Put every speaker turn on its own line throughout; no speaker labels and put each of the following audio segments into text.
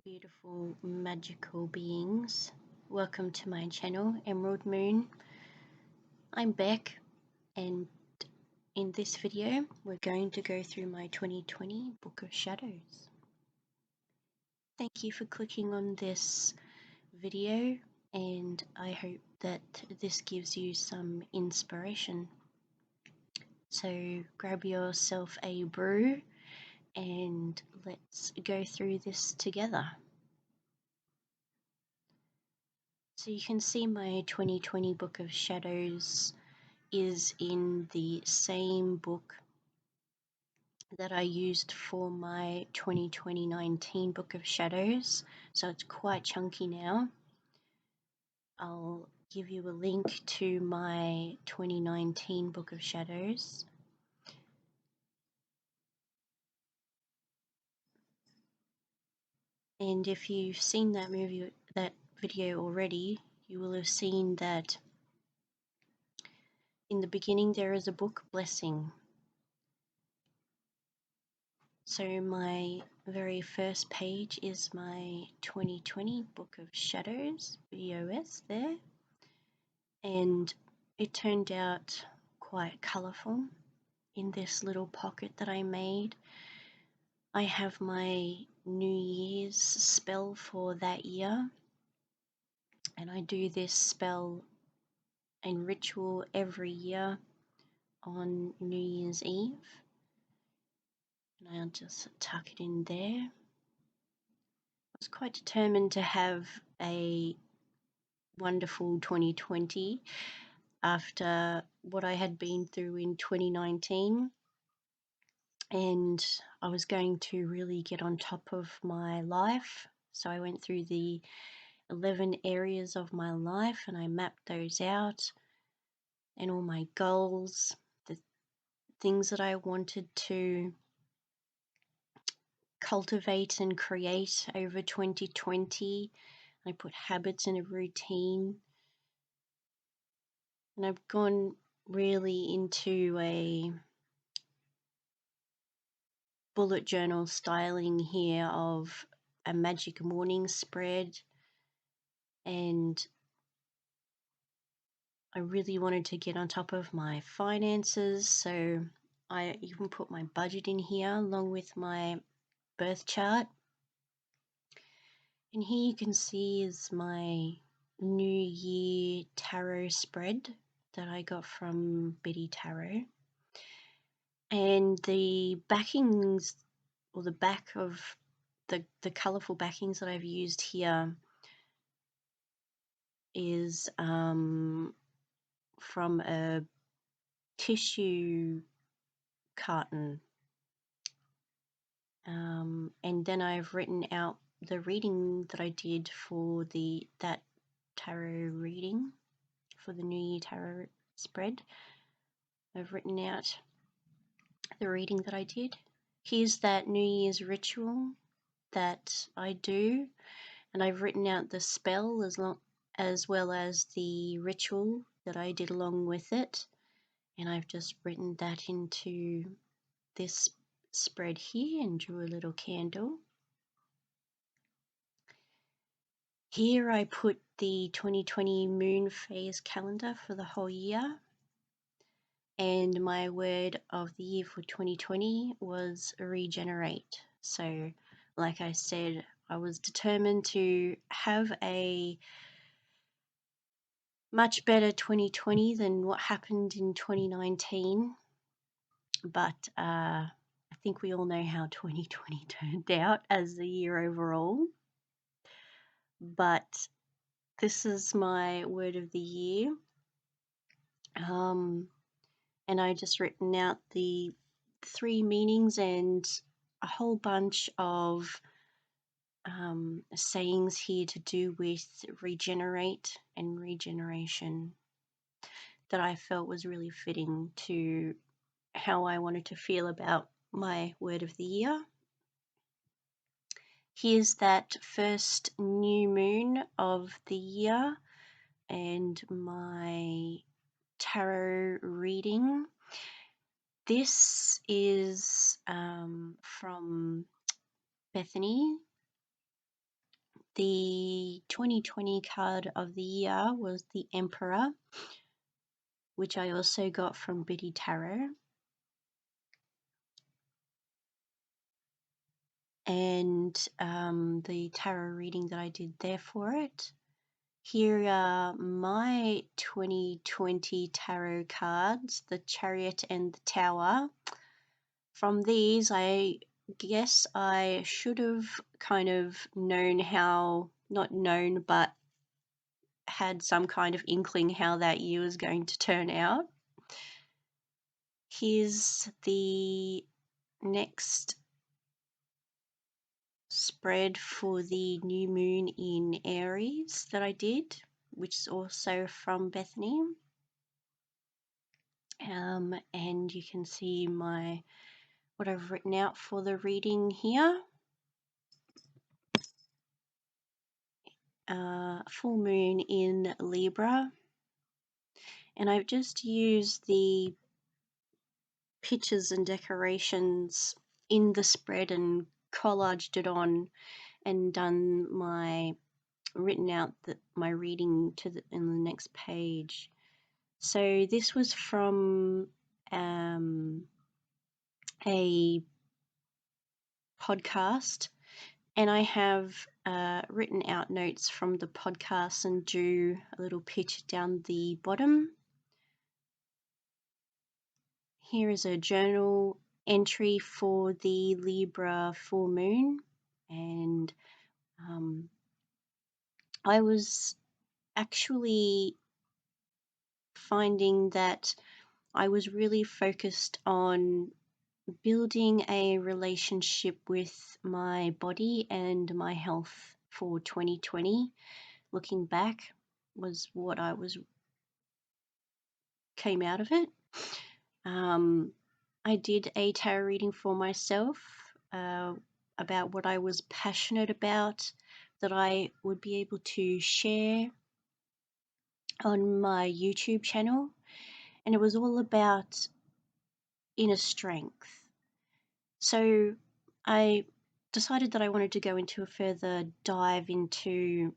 beautiful magical beings. Welcome to my channel, Emerald Moon. I'm Beck, and in this video we're going to go through my 2020 Book of Shadows. Thank you for clicking on this video, and I hope that this gives you some inspiration. So grab yourself a brew and let's go through this together. So you can see my 2020 Book of Shadows is in the same book that I used for my 2019 Book of Shadows, so it's quite chunky now. I'll give you a link to my 2019 Book of Shadows. And if you've seen that video already, you will have seen that in the beginning there is a book blessing. So my very first page is my 2020 Book of Shadows, BOS there, and it turned out quite colourful in this little pocket that I made. I have my New Year's spell for that year, and I do this spell and ritual every year on New Year's Eve, and I'll just tuck it in there. I was quite determined to have a wonderful 2020 after what I had been through in 2019, and I was going to really get on top of my life. So I went through the 11 areas of my life and I mapped those out, and all my goals, the things that I wanted to cultivate and create over 2020. I put habits in a routine, and I've gone really into a bullet journal styling here of a magic morning spread, and I really wanted to get on top of my finances, so I even put my budget in here along with my birth chart. And here you can see is my New Year tarot spread that I got from Betty Tarot. And the backings, or the back of the colourful backings that I've used here is from a tissue carton. And then I've written out the reading that I did for that tarot reading for the New Year tarot spread. I've written out the reading that I did. Here's that New Year's ritual that I do, and I've written out the spell as well as the ritual that I did along with it, and I've just written that into this spread here and drew a little candle. Here I put the 2020 moon phase calendar for the whole year, and my word of the year for 2020 was regenerate. So like I said, I was determined to have a much better 2020 than what happened in 2019, but I think we all know how 2020 turned out as the year overall. But this is my word of the year, and I just written out the 3 meanings and a whole bunch of sayings here to do with regenerate and regeneration that I felt was really fitting to how I wanted to feel about my word of the year. Here's that first new moon of the year and my tarot reading. This is from Bethany, The 2020 card of the year was the Emperor, which I also got from Biddy Tarot. And the tarot reading that I did there for it. Here are my 2020 tarot cards, the Chariot and the Tower. From these, I guess I should have kind of known how, not known, but had some kind of inkling how that year was going to turn out. Here's the next spread for the new moon in Aries that I did, which is also from Bethany. And you can see what I've written out for the reading here. Full moon in Libra, and I've just used the pictures and decorations in the spread and collaged it on and done written out my reading in the next page. So this was from a podcast, and I have written out notes from the podcast and drew a little picture down the bottom. Here is a journal entry for the Libra full moon, and I was actually finding that I was really focused on building a relationship with my body and my health for 2020. Looking back was what came out of it. I did a tarot reading for myself about what I was passionate about that I would be able to share on my YouTube channel, and it was all about inner strength. So I decided that I wanted to go into a further dive into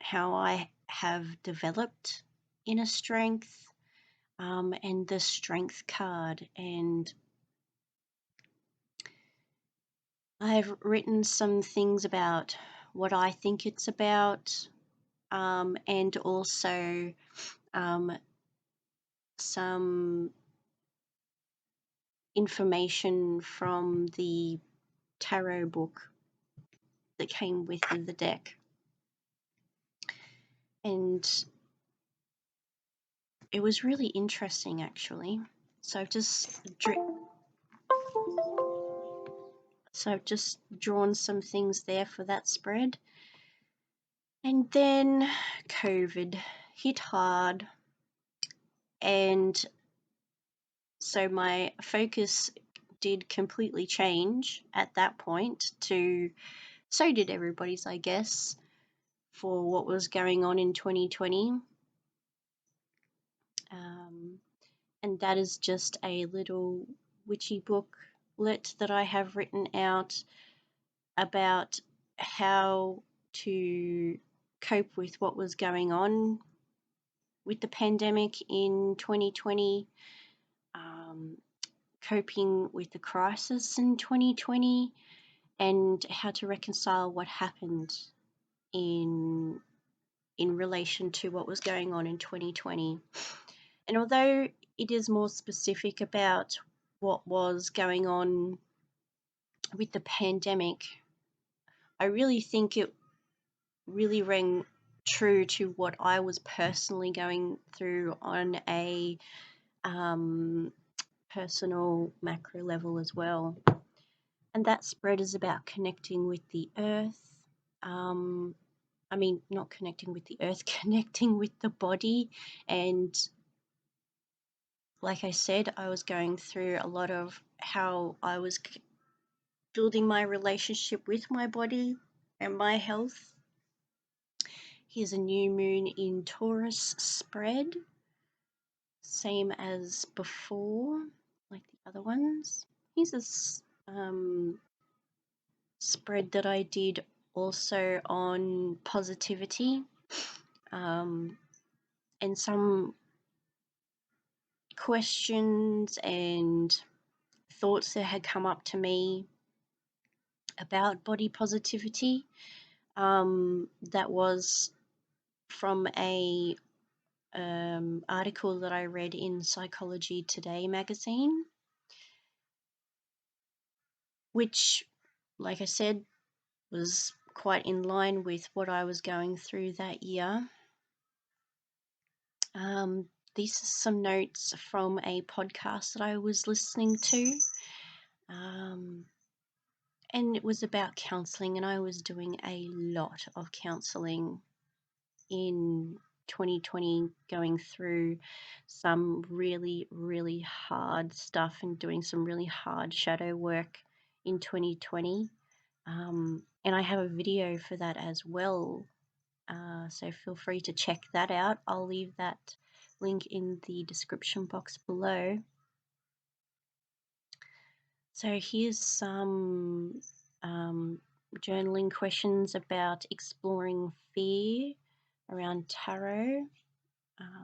how I have developed inner strength and the strength card. And I've written some things about what I think it's about, and also some information from the tarot book that came with the deck. And it was really interesting, actually. So I've just drawn some things there for that spread. And then COVID hit hard, and so my focus did completely change at that point so did everybody's, I guess, for what was going on in 2020. And that is just a little witchy booklet that I have written out about how to cope with what was going on with the pandemic in 2020, coping with the crisis in 2020, and how to reconcile what happened in relation to what was going on in 2020. And although it is more specific about what was going on with the pandemic, I really think it really rang true to what I was personally going through on a personal macro level as well. And that spread is about connecting with the earth. Not connecting with the earth, connecting with the body. And like I said, I was going through a lot of how I was building my relationship with my body and my health. Here's a new moon in Taurus spread, same as before, like the other ones. Here's a spread that I did also on positivity, and some questions and thoughts that had come up to me about body positivity. That was from a article that I read in Psychology Today magazine, which, like I said, was quite in line with what I was going through that year. These are some notes from a podcast that I was listening to, and it was about counselling, and I was doing a lot of counselling in 2020, going through some really, really hard stuff and doing some really hard shadow work in 2020. And I have a video for that as well, so feel free to check that out. I'll leave that link in the description box below. So here's some journaling questions about exploring fear around tarot,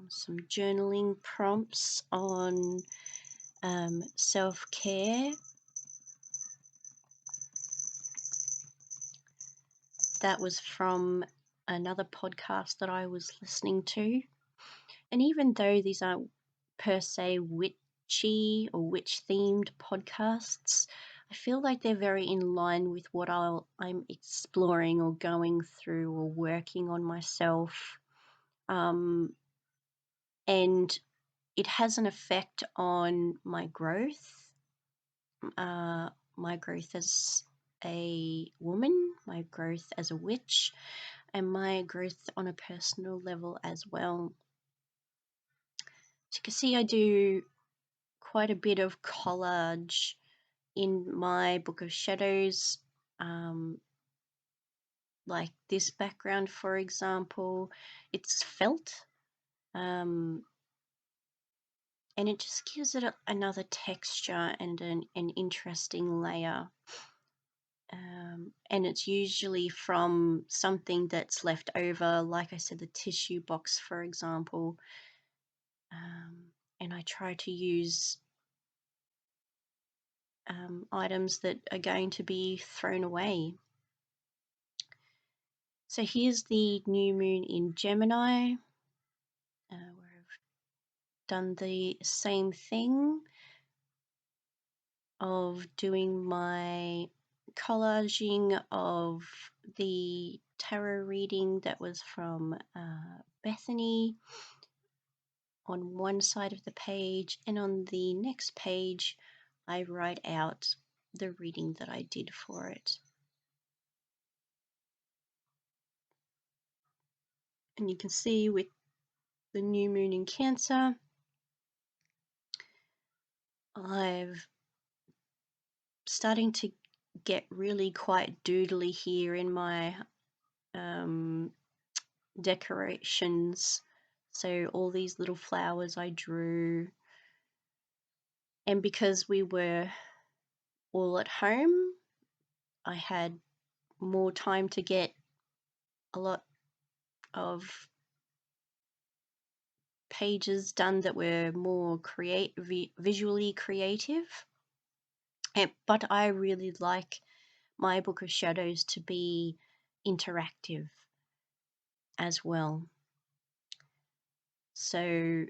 some journaling prompts on self-care. That was from another podcast that I was listening to. And even though these aren't per se witchy or witch themed podcasts, I feel like they're very in line with what I'm exploring or going through or working on myself. And it has an effect on my growth as a woman, my growth as a witch, and my growth on a personal level as well. So you can see I do quite a bit of collage in my Book of Shadows, like this background, for example. It's felt, and it just gives it another texture and an interesting layer. And it's usually from something that's left over, like I said, the tissue box, for example. And I try to use items that are going to be thrown away. So here's the new moon in Gemini, where I've done the same thing of doing my collaging of the tarot reading that was from Bethany on one side of the page, and on the next page I write out the reading that I did for it. And you can see with the new moon in Cancer, I've starting to get really quite doodly here in my decorations. So all these little flowers I drew, and because we were all at home, I had more time to get a lot of pages done that were more visually creative. But I really like my Book of Shadows to be interactive as well. So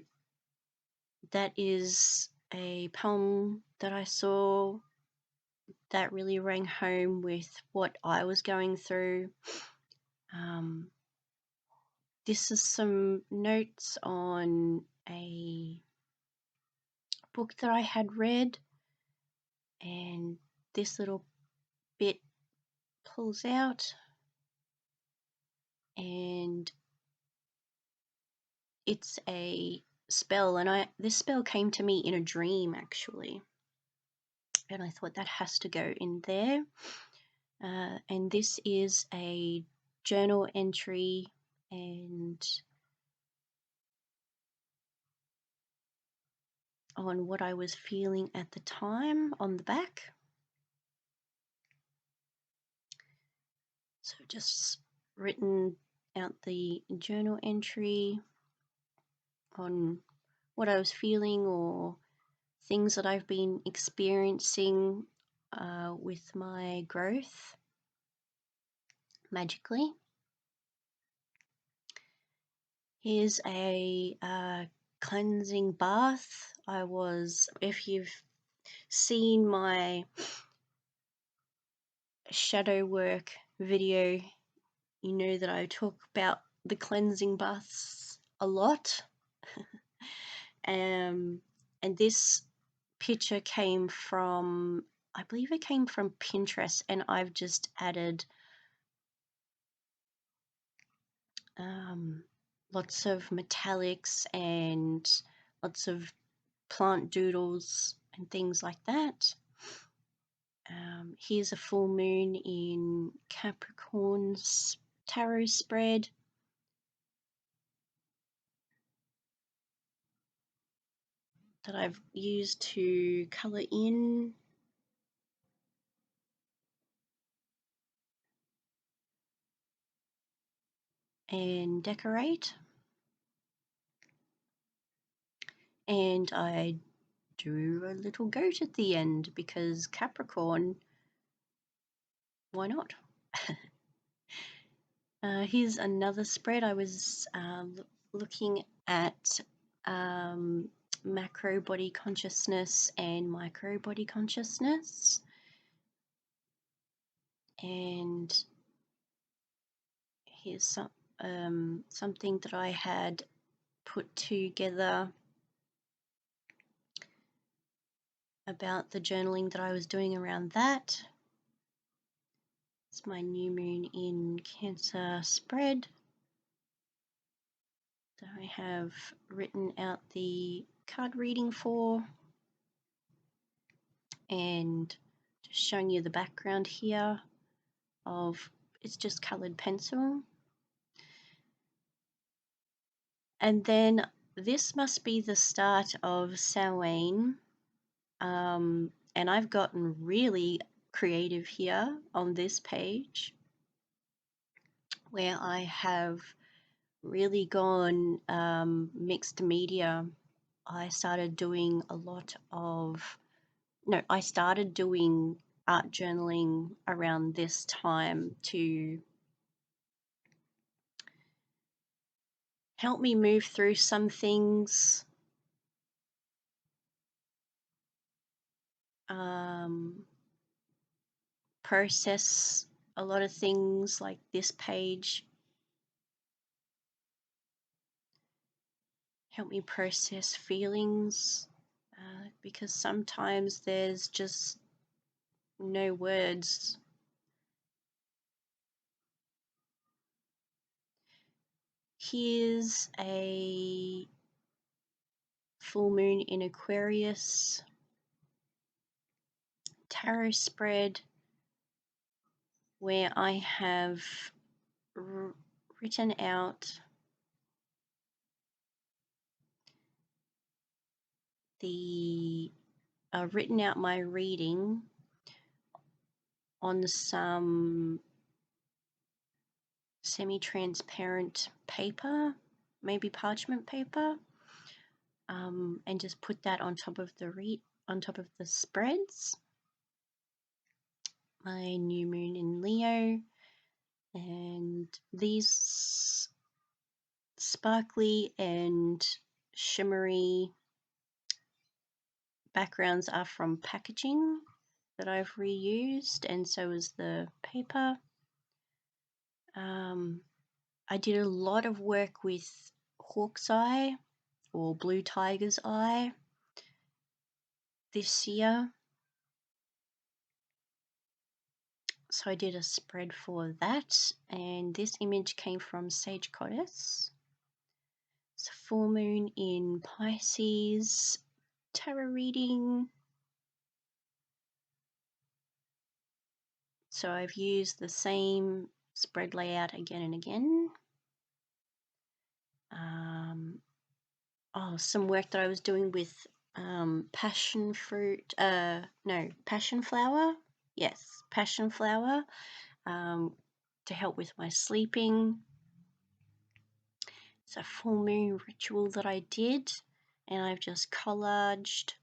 that is a poem that I saw that really rang home with what I was going through. This is some notes on a book that I had read, and this little bit pulls out, and it's a spell, and this spell came to me in a dream actually, and I thought that has to go in there. And this is a journal entry, and on what I was feeling at the time on the back. So just written out the journal entry on what I was feeling or things that I've been experiencing with my growth magically. Here's a cleansing bath. If you've seen my shadow work video, you know that I talk about the cleansing baths a lot. And this picture came from, I believe it came from Pinterest, and I've just added lots of metallics and lots of plant doodles and things like that. Here's a full moon in Capricorn's tarot spread. That I've used to colour in and decorate. And I drew a little goat at the end because Capricorn, why not? Here's another spread. I was looking at macro body consciousness and micro body consciousness, and here's something that I had put together about the journaling that I was doing around that. It's my new moon in Cancer spread that I have written out the card reading for, and just showing you the background here of, it's just colored pencil. And then this must be the start of Samhain, and I've gotten really creative here on this page where I have really gone mixed media. I started doing art journaling around this time to help me move through some things. Process a lot of things, like this page help me process feelings, because sometimes there's just no words. Here's a full moon in Aquarius tarot spread where I have written out my reading on some semi-transparent paper, maybe parchment paper, and just put that on top of the spreads. My new moon in Leo, and these sparkly and shimmery backgrounds are from packaging that I've reused, and so is the paper. I did a lot of work with hawk's eye or blue tiger's eye this year, so I did a spread for that, and this image came from Sage Goddess. It's a full moon in Pisces tarot reading. So I've used the same spread layout again and again. Some work that I was doing with passion flower. Yes, passion flower. to help with my sleeping. It's a full moon ritual that I did, and I've just collaged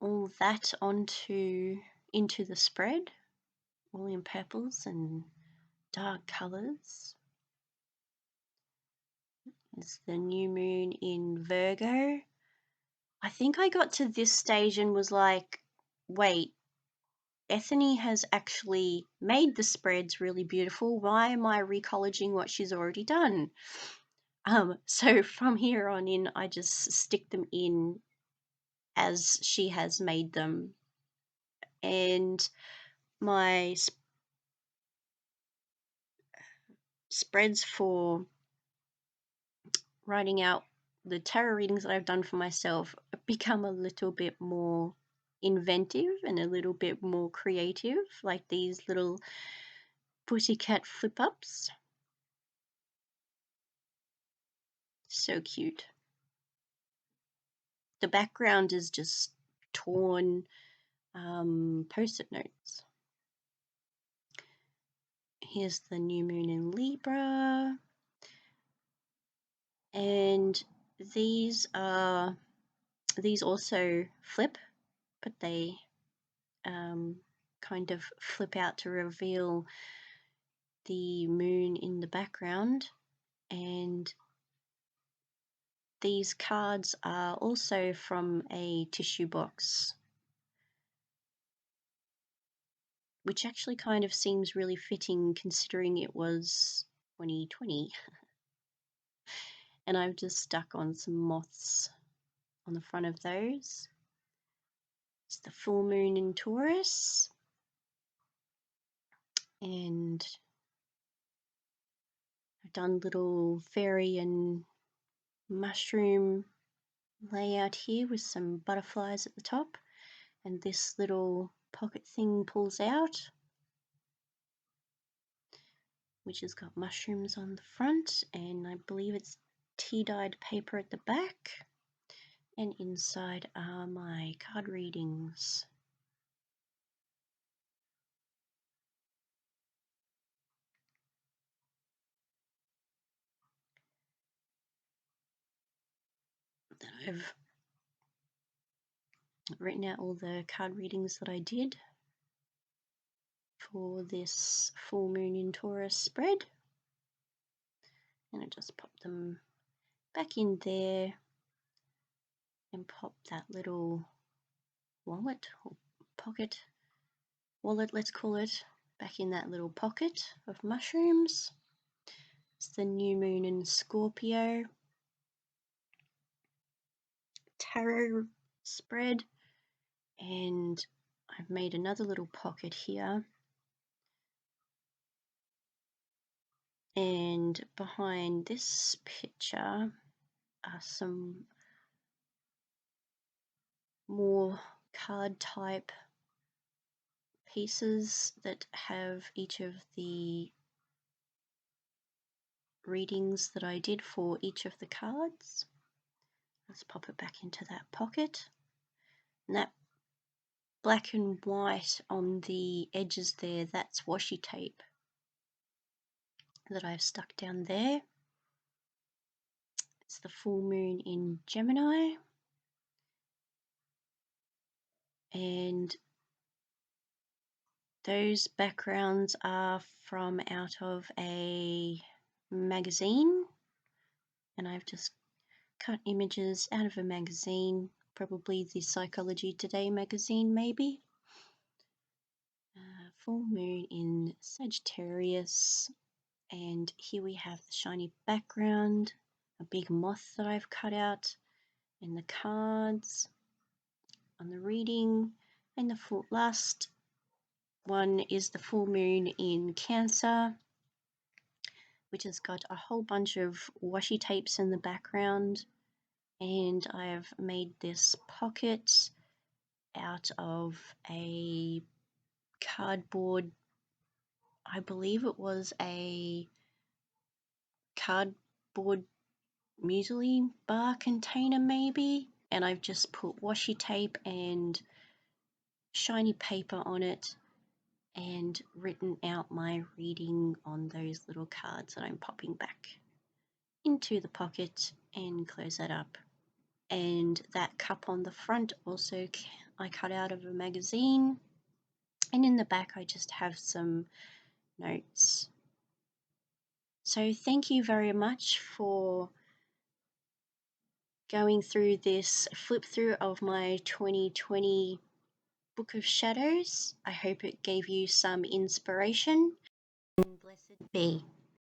all that into the spread, all in purples and dark colours. It's the new moon in Virgo. I think I got to this stage and was like, wait, Ethany has actually made the spreads really beautiful. Why am I recollaging what she's already done? So from here on in, I just stick them in as she has made them. And my spreads for writing out the tarot readings that I've done for myself become a little bit more inventive and a little bit more creative, like these little pussycat flip-ups. So cute. The background is just torn post-it notes. Here's the new moon in Libra. And these also flip, but they kind of flip out to reveal the moon in the background. And these cards are also from a tissue box, which actually kind of seems really fitting considering it was 2020. And I've just stuck on some moths on the front of those. It's the full moon in Taurus. And I've done little fairy and mushroom layout here with some butterflies at the top, and this little pocket thing pulls out, which has got mushrooms on the front, and I believe it's tea-dyed paper at the back, and inside are my card readings. Then I've written out all the card readings that I did for this full moon in Taurus spread, and I just pop them back in there and pop that little wallet or pocket wallet, let's call it, back in that little pocket of mushrooms. It's the new moon in Scorpio tarot spread, and I've made another little pocket here, and behind this picture are some more card type pieces that have each of the readings that I did for each of the cards. Let's pop it back into that pocket. And that black and white on the edges there, that's washi tape that I've stuck down there. It's the full moon in Gemini. And those backgrounds are from out of a magazine, and I've just cut images out of a magazine, probably the Psychology Today magazine maybe. Full moon in Sagittarius, and here we have the shiny background, a big moth that I've cut out, and the cards on the reading, and the last one is the full moon in Cancer, which has got a whole bunch of washi tapes in the background, and I've made this pocket out of a cardboard, I believe it was a cardboard muesli bar container maybe, and I've just put washi tape and shiny paper on it and written out my reading on those little cards that I'm popping back into the pocket and close that up. And that cup on the front also I cut out of a magazine, and in the back I just have some notes. So thank you very much for going through this flip through of my 2020 Book of Shadows. I hope it gave you some inspiration, and blessed be.